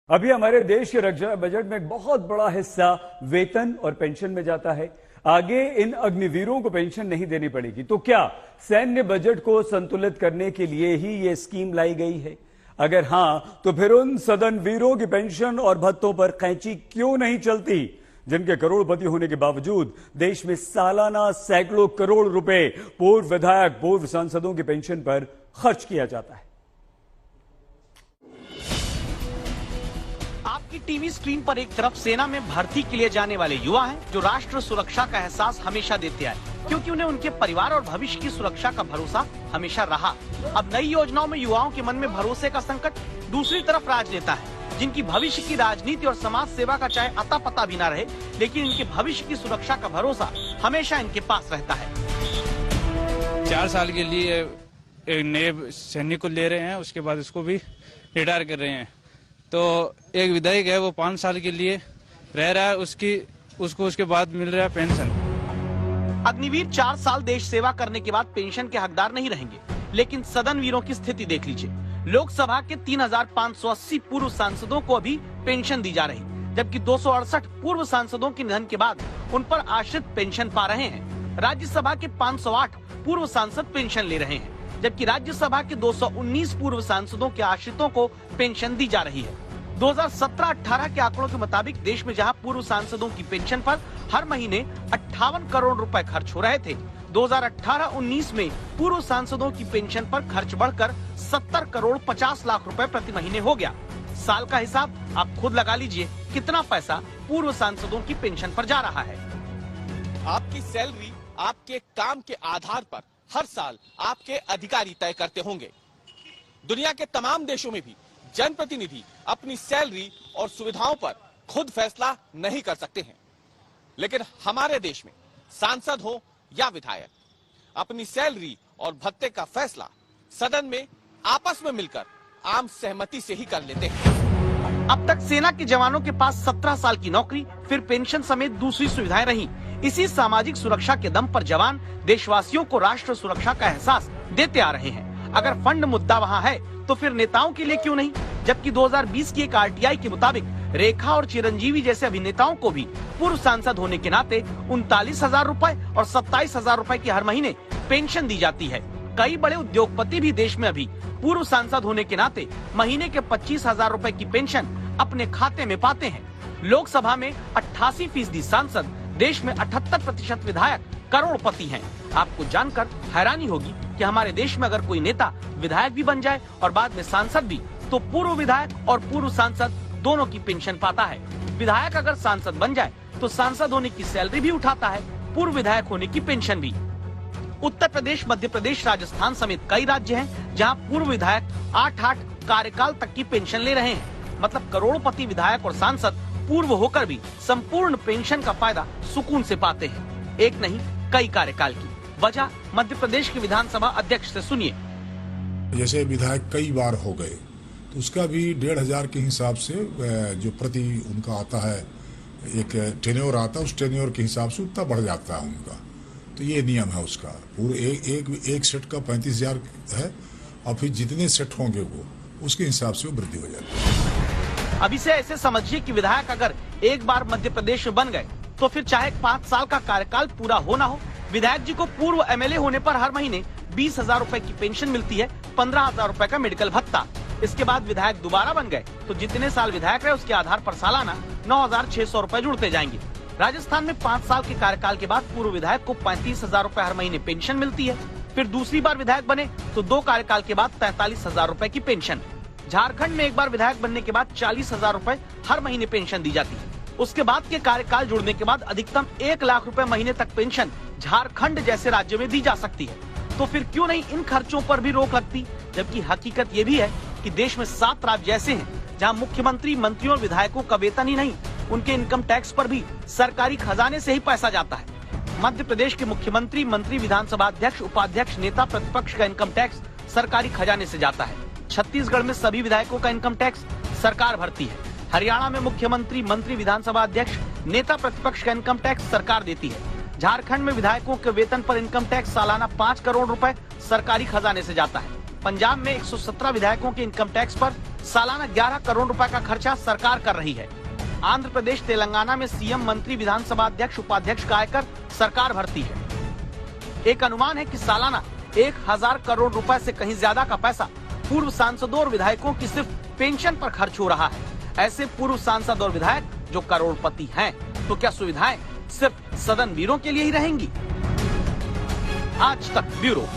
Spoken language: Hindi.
अभी हमारे देश के रक्षा बजट में एक बहुत बड़ा हिस्सा वेतन और पेंशन में जाता है। आगे इन अग्निवीरों को पेंशन नहीं देनी पड़ेगी, तो क्या सैन्य बजट को संतुलित करने के लिए ही यह स्कीम लाई गई है? अगर हां, तो फिर उन सदन वीरों की पेंशन और भत्तों पर कैंची क्यों नहीं चलती, जिनके करोड़पति होने के बावजूद देश में सालाना सैकड़ों करोड़ रुपए पूर्व विधायक, पूर्व सांसदों की पेंशन पर खर्च किया जाता है। आपकी टीवी स्क्रीन पर एक तरफ सेना में भर्ती के लिए जाने वाले युवा हैं, जो राष्ट्र सुरक्षा का एहसास हमेशा देते आए, क्योंकि उन्हें उनके परिवार और भविष्य की सुरक्षा का भरोसा हमेशा रहा। अब नई योजनाओं में युवाओं के मन में भरोसे का संकट। दूसरी तरफ राजनेता है, जिनकी भविष्य की राजनीति और समाज सेवा का चाहे अता पता भी न रहे, लेकिन इनके भविष्य की सुरक्षा का भरोसा हमेशा इनके पास रहता है। 4 साल के लिए एक नए सैनिक को ले रहे हैं, उसके बाद उसको भी रिटायर कर रहे हैं। तो एक विधायक है, वो 5 साल के लिए रह रहा है, उसको उसके बाद मिल रहा है पेंशन। अग्निवीर 4 साल देश सेवा करने के बाद पेंशन के हकदार नहीं रहेंगे, लेकिन सदन वीरों की स्थिति देख लीजिए। लोकसभा के 3580 पूर्व सांसदों को अभी पेंशन दी जा रही, जबकि 268 पूर्व सांसदों के निधन के बाद उन पर आश्रित पेंशन पा रहे हैं। राज्यसभा के 508 पूर्व सांसद पेंशन ले रहे हैं, जबकि राज्यसभा के 219 पूर्व सांसदों के आश्रितों को पेंशन दी जा रही है। 2017-18 के आंकड़ों के मुताबिक देश में जहां पूर्व सांसदों की पेंशन पर हर महीने 58 करोड़ रुपए खर्च हो रहे थे, 2018-19 में पूर्व सांसदों की पेंशन पर खर्च बढ़कर 70 करोड़ 50 लाख रुपए प्रति महीने हो गया। साल का हिसाब आप खुद लगा लीजिए, कितना पैसा पूर्व सांसदों की पेंशन पर जा रहा है। आपकी सैलरी आपके काम के आधार पर हर साल आपके अधिकारी तय करते होंगे। दुनिया के तमाम देशों में भी जनप्रतिनिधि अपनी सैलरी और सुविधाओं पर खुद फैसला नहीं कर सकते हैं, लेकिन हमारे देश में सांसद हो या विधायक अपनी सैलरी और भत्ते का फैसला सदन में आपस में मिलकर आम सहमति से ही कर लेते हैं। अब तक सेना के जवानों के पास 17 साल की नौकरी, फिर पेंशन समेत दूसरी सुविधाएं रही। इसी सामाजिक सुरक्षा के दम पर जवान देशवासियों को राष्ट्र सुरक्षा का एहसास देते आ रहे हैं। अगर फंड मुद्दा वहाँ है, तो फिर नेताओं के लिए क्यों नहीं? जबकि 2020 की एक आरटीआई के मुताबिक रेखा और चिरंजीवी जैसे अभिनेताओं को भी पूर्व सांसद होने के नाते 39,000 रुपए और 27,000 रुपए की हर महीने पेंशन दी जाती है। कई बड़े उद्योगपति भी देश में अभी पूर्व सांसद होने के नाते महीने के 25,000 रुपए की पेंशन अपने खाते में पाते हैं। लोकसभा में 88% सांसद, देश में 78% विधायक करोड़पति हैं। आपको जानकर हैरानी होगी कि हमारे देश में अगर कोई नेता विधायक भी बन जाए और बाद में सांसद भी, तो पूर्व विधायक और पूर्व सांसद दोनों की पेंशन पाता है। विधायक अगर सांसद बन जाए तो सांसद होने की सैलरी भी उठाता है, पूर्व विधायक होने की पेंशन भी। उत्तर प्रदेश, मध्य प्रदेश, राजस्थान समेत कई राज्य हैं जहां पूर्व विधायक 8-8 कार्यकाल तक की पेंशन ले रहे हैं। मतलब करोड़पति विधायक और सांसद पूर्व होकर भी संपूर्ण पेंशन का फायदा सुकून से पाते हैं। एक नहीं, कई कार्यकाल की। वजह मध्य प्रदेश के विधानसभा अध्यक्ष से सुनिए। जैसे विधायक कई बार हो गए, तो उसका भी 1,500 के हिसाब से जो प्रति उनका आता है, एक टेन्योर आता है, उस टेन्योर के हिसाब से उतना बढ़ जाता है उनका। तो ये नियम है उसका। पूरे एक सेट का 35,000 है, और फिर जितने सेट होंगे वो उसके हिसाब से वो वृद्धि हो जाती है। अब इसे ऐसे समझिए कि विधायक अगर एक बार मध्य प्रदेश में बन गए, तो फिर चाहे 5 साल का कार्यकाल पूरा हो ना हो, विधायक जी को पूर्व एमएलए होने पर हर महीने 20,000 रुपए की पेंशन मिलती है, 15,000 रुपए का मेडिकल भत्ता। इसके बाद विधायक दोबारा बन गए तो जितने साल विधायक रहे उसके आधार पर सालाना 9,600 रुपए जुड़ते जाएंगे। राजस्थान में 5 साल के कार्यकाल के बाद पूर्व विधायक को 35,000 रुपए हर महीने पेंशन मिलती है। फिर दूसरी बार विधायक बने तो 2 कार्यकाल के बाद 43,000 रुपए की पेंशन। झारखंड में एक बार विधायक बनने के बाद 40,000 रुपए हर महीने पेंशन दी जाती है। उसके बाद के कार्यकाल जुड़ने के बाद अधिकतम 1 लाख रुपए महीने तक पेंशन झारखंड जैसे राज्यों में दी जा सकती है। तो फिर क्यों नहीं इन खर्चों पर भी रोक लगती? जबकि हकीकत ये भी है कि देश में 7 राज्य ऐसे हैं जहां मुख्यमंत्री, मंत्रियों और विधायकों का वेतन ही नहीं, उनके इनकम टैक्स पर भी सरकारी खजाने से ही पैसा जाता है। मध्य प्रदेश के मुख्यमंत्री, मंत्री, विधानसभा अध्यक्ष, उपाध्यक्ष, नेता प्रतिपक्ष का इनकम टैक्स सरकारी खजाने से जाता है। छत्तीसगढ़ में सभी विधायकों का इनकम टैक्स सरकार भरती है। हरियाणा में मुख्यमंत्री, मंत्री, विधानसभा अध्यक्ष, नेता प्रतिपक्ष का इनकम टैक्स सरकार देती है। झारखंड में विधायकों के वेतन पर इनकम टैक्स सालाना 5 करोड़ रुपए सरकारी खजाने से जाता है। पंजाब में 117 विधायकों के इनकम टैक्स पर सालाना 11 करोड़ रुपए का खर्चा सरकार कर रही है। आंध्र प्रदेश, तेलंगाना में सीएम, मंत्री, विधानसभा अध्यक्ष, उपाध्यक्ष का आयकर सरकार भरती है। एक अनुमान है कि सालाना 1000 करोड़ रुपए से कहीं ज्यादा का पैसा पूर्व सांसदों और विधायकों की सिर्फ पेंशन पर खर्च हो रहा है। ऐसे पूर्व सांसद और विधायक जो करोड़पति हैं, तो क्या सुविधाएं सिर्फ सदन वीरों के लिए ही रहेंगी? आज तक ब्यूरो।